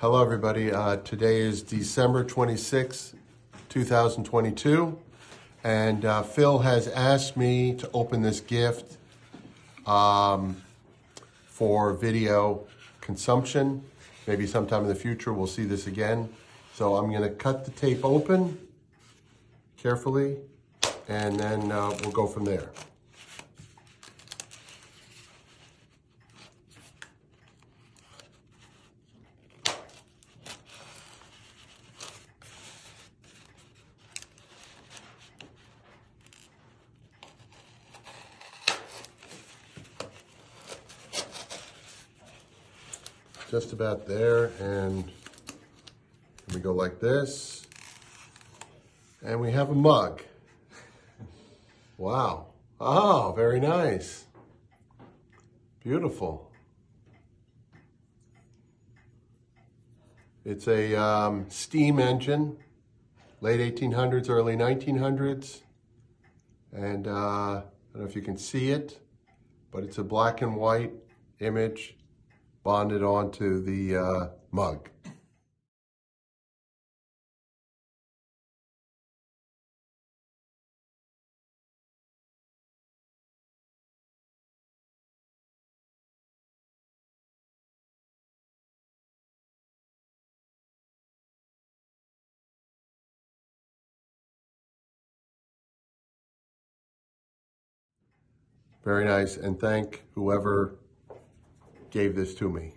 Hello, everybody. Today is December 26, 2022, and Phil has asked me to open this gift for video consumption. Maybe sometime in the future we'll see this again. So I'm going to cut the tape open carefully, and then we'll go from there. Just about there, and we go like this, and we have a mug. Wow. Oh, very nice. Beautiful. It's a steam engine, late 1800s, early 1900s, and I don't know if you can see it, but it's a black and white image bonded onto the mug. Very nice, and thank whoever gave this to me.